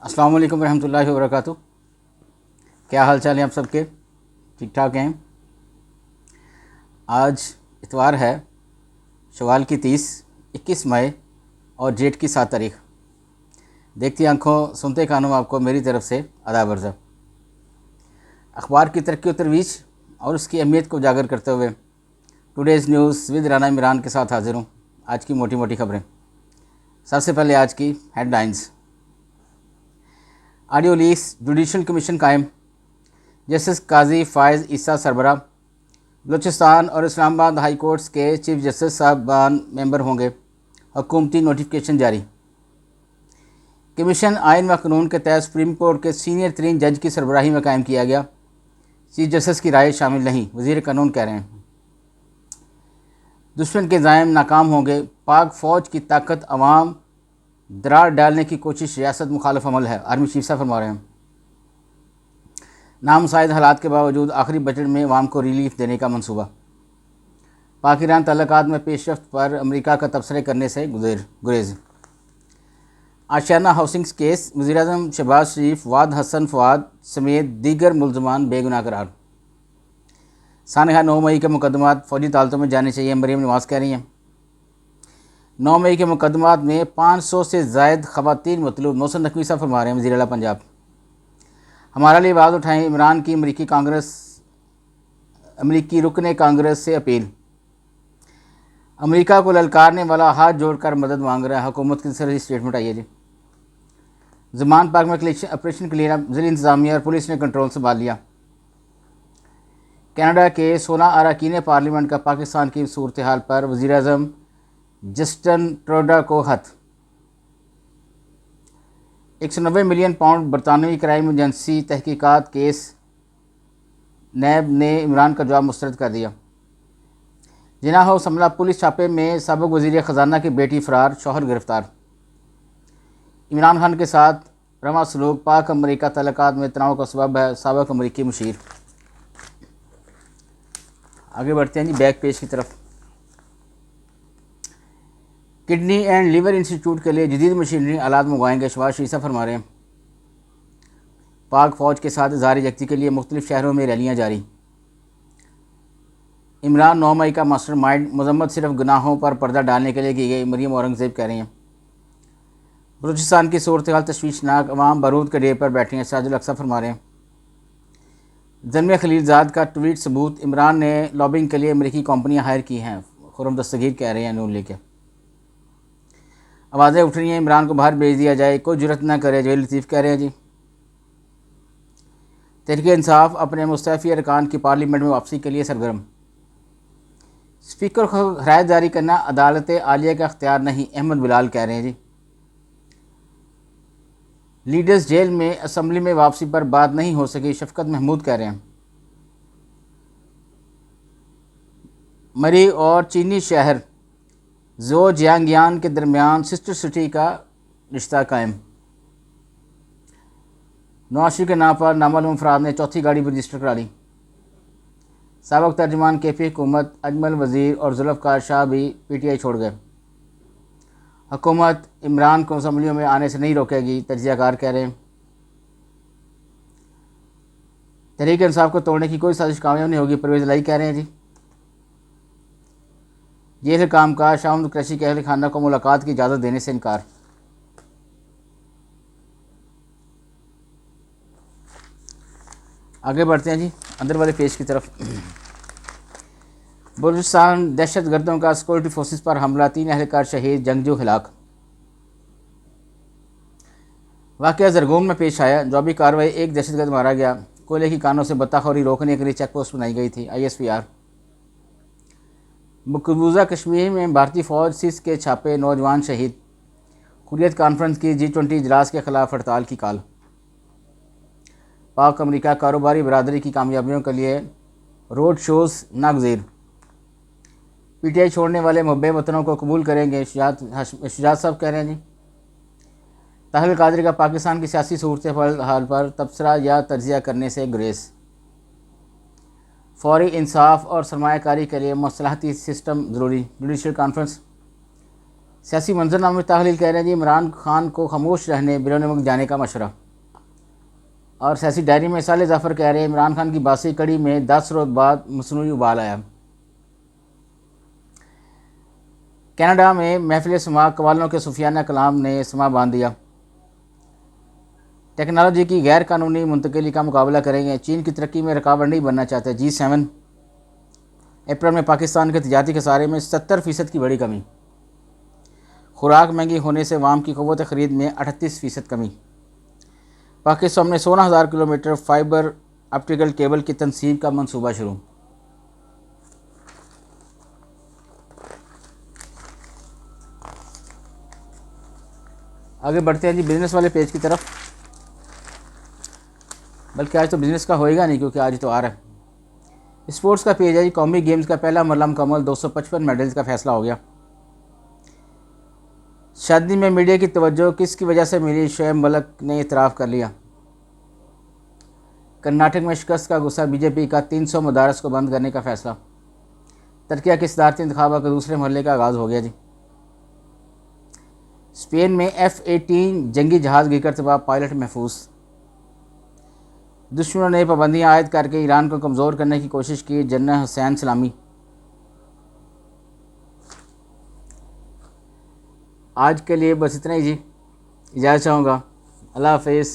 अस्सलाम वालेकुम रहमतुल्लाहि व बरकातुहू। क्या हाल चाल हैं आप सबके? ठीक ठाक हैं? आज इतवार है, शवाल की 21 मई और जेठ की 7 तारीख। देखती आंखों सुनते कानों आपको मेरी तरफ से आदाब अर्ज़। अखबार की तरक्की और तरवीज और उसकी अहमियत को उजागर करते हुए today's news with Rana Imran के साथ हाजिर हूँ। आज की मोटी मोटी खबरें। सबसे पहले आज की headlines. Audio leaks, judicial commission कायम, जस्टिस काजी फ़ायज़ ईसा सरबरा। बलूचिस्तान और इस्लामाबाद हाई कोर्ट्स के चीफ जस्टिस साहबान मेंबर होंगे। हुकूमती नोटिफिकेशन जारी। कमीशन आइन व कानून के तहत सुप्रीम कोर्ट के सीनियर तरीन जज की सरबराही में कायम किया गया। चीफ जस्टिस की राय शामिल नहीं, वज़ीर कानून कह रहे हैं। दुश्मन के ज़ायम नाकाम होंगे, पाक फ़ौज की ताकत अवाम दरार डालने की कोशिश रियासत मुखालफ अमल है, आर्मी चीफ साहब फरमा रहे हैं। नामुसाइद हालात के बावजूद आखिरी बजट में अवाम को रिलीफ देने का मंसूबा। पाक ईरान तल्लुकात में पेशरफ्त पर अमेरिका का तबसरे करने से गुरेज। आशियाना हाउसिंग केस, वज़ीर-ए-आज़म शहबाज शरीफ, वाद हसन फवाद समेत दीगर मुल्ज़मान बेगुनाह करार। सानहा 9 मई के मुकदमात फ़ौजी अदालतों में जाने चाहिए, मरीम नवाज़ कह रही हैं। 9 मई के मुकदमात में 500 से ज़ायद ख़वातीन मतलूब, मौसम नकवी साहब फरमा रहे हैं, वज़ीर आला पंजाब। हमारा लिए आवाज़ उठाएं, इमरान की अमरीकी रुकने कांग्रेस से अपील। अमेरिका को ललकारने वाला हाथ जोड़कर मदद मांग रहा है, हुकूमत की तरफ से स्टेटमेंट आई है जी। ज़मान पार्क में ऑपरेशन क्लियर, ज़िला इंतज़ामिया और पुलिस ने कंट्रोल संभाल लिया। कनाडा के 16 अरकान पार्लियामेंट का पाकिस्तान की सूरत हाल पर वज़ीर-ए-आज़म जस्टिन ट्रूडो को खत। 190 मिलियन पाउंड बरतानवी क्राइम एजेंसी तहकीकात केस, नैब ने इमरान का जवाब मुस्तरद कर दिया। जिना हाउस हमला, पुलिस छापे में साबिक़ वज़ीर ख़जाना की बेटी फ़रार, शौहर गिरफ्तार। इमरान खान के साथ रवा सलूक पाक अमरीका तल्लुकात में तनाव का सबब है, साबिक़ अमरीकी मुशीर। आगे बढ़ते हैं जी बैक पेज की तरफ। किडनी एंड लीवर इंस्टीट्यूट के लिए जदीद मशीनरी आलात मंगवाएंगे, शहबाज शरीफ साहब फरमा रहे हैं। पाक फ़ौज के साथ इज़हार यकजहती के लिए मुख्तलिफ शहरों में रैलियाँ जारी। इमरान 9 मई का मास्टरमाइंड, मजम्मत सिर्फ गुनाहों पर पर्दा डालने के लिए की गई, मरीम औरंगज़ेब कह रही हैं। बलूचिस्तान की सूरत हाल तशवीशनाक, अवाम बारूद के ढेर पर बैठे हैं, साजुल अक्सा फरमा रहे हैं। ज़लमे खलीलज़ाद का ट्वीट सबूत, इमरान ने लॉबिंग के लिए अमरीकी कंपनियां हायर की हैं, खुर्रम दस्तगीर कह रहे हैं नून लेके। आवाज़ें उठ रही हैं इमरान को बाहर भेज दिया जाए, कोई जुर्रत ना करे, जवेद लतीफ़ कह रहे हैं जी। तहरीक इंसाफ अपने मुस्तफ़ी अरकान की पार्लियामेंट में वापसी के लिए सरगर्म। स्पीकर को हदायत जारी करना अदालत आलिया का अख्तियार नहीं, अहमद बिलाल कह रहे हैं जी। लीडर्स जेल में असम्बली में वापसी पर बात नहीं हो सकी, शफकत महमूद कह रहे हैं। मरी और चीनी शहर ज़ोजियांगियान के दरमियान सिस्टर सिटी का रिश्ता कायम। नवाशी के नाम पर नामालूम अफराद ने चौथी गाड़ी भी रजिस्टर करा ली। साबिक़ तर्जुमान केपी हुकूमत अजमल वज़ीर और जुल्फ़कार शाह भी पीटीआई छोड़ गए। हुकूमत इमरान को असम्बलियों में आने से नहीं रोकेगी, तजियाकार कह रहे हैं। तहरीक इंसाफ को तोड़ने की कोई साजिश कामयाब नहीं होगी, परवेज़ लाई कह रहे हैं जी। जेल काम का शाम क्रैशी के अहल खाना को मुलाकात की इजाज़त देने से इनकार। आगे बढ़ते हैं जी अंदर वाले पेज की तरफ। बलूचिस्तान दहशत गर्दों का सिक्योरिटी फोर्सेस पर हमला, 3 एहलकार शहीद, जंगजू हिलाक। वाक़या ज़रगोन में पेश आया, जवाबी कार्रवाई, एक दहशतगर्द मारा गया। कोयले की कानों से बत्ताखोरी रोकने के लिए चेक पोस्ट बनाई गई थी, ISPR। मकबूजा कश्मीर में भारतीय फ़ौज सिस के छापे, नौजवान शहीद। हुर्रियत कॉन्फ्रेंस की G20 इजलास के ख़िलाफ़ हड़ताल की काल। पाक अमरीका कारोबारी बरादरी की कामयाबियों के लिए रोड शोज़ नागज़ीर। PTI छोड़ने वाले मुहब्बे वतनों को कबूल करेंगे, शुजात साहब कह रहे हैं जी। ताहिर कादरी का पाकिस्तान की सियासी सूरत हाल पर तबसरा या तजिया करने से गुरेज। फौरी इंसाफ और सरमायाकारी के लिए मसलहती सिस्टम ज़रूरी, जुडिशल कॉन्फ्रेंस। सियासी मंजरनामे में ताहलील कह रहे हैं जी इमरान खान को खामोश रहने बिरोन मुल्क जाने का मशवरा। और सियासी डायरी में साले जाफ़र कह रहे हैं इमरान खान की बासी कड़ी में 10 रोज़ बाद मसनूई उबाल आया। कनाडा में महफिल समा कवालों के सूफियाना कलाम ने समा बांध दिया। टेक्नोलॉजी की गैर कानूनी मुंतकिली का मुकाबला करेंगे, चीन की तरक्की में रुकावट नहीं बनना चाहते G7। अप्रैल में पाकिस्तान के तजारती खसारे में 70% की बड़ी कमी। खुराक महंगी होने से वाम की क़ुव्वत ख़रीद में 38% कमी। पाकिस्तान में 16,000 किलोमीटर फाइबर ऑप्टिकल केबल की तनसीब का मंसूबा शुरू। आगे बढ़ते हैं जी बिज़नेस वाले पेज की तरफ। बल्कि आज तो बिज़नेस का होएगा नहीं क्योंकि आज तो आ रहा है। स्पोर्ट्स का पेज है जी। कौमी गेम्स का पहला मरला मुकम्मल, 255 मेडल्स का फैसला हो गया। शादी में मीडिया की तवज्जो किसकी वजह से मिली, शोएब मलिक ने इतराफ़ कर लिया। कर्नाटक में शिकस्त का गुस्सा, बीजेपी का 300 मदारस को बंद करने का फैसला। तुर्की के सदारती इंतखाबात के दूसरे मरहले का आगाज़ हो गया जी। स्पेन में F-18 जंगी जहाज़ गिरकर तबाह, पायलट महफूज। दुश्मनों ने पाबंदियां आयद करके ईरान को कमज़ोर करने की कोशिश की, जनरल हुसैन सलामी। आज के लिए बस इतना ही जी, इजाज़त चाहूँगा। अल्लाह हाफ़िज़।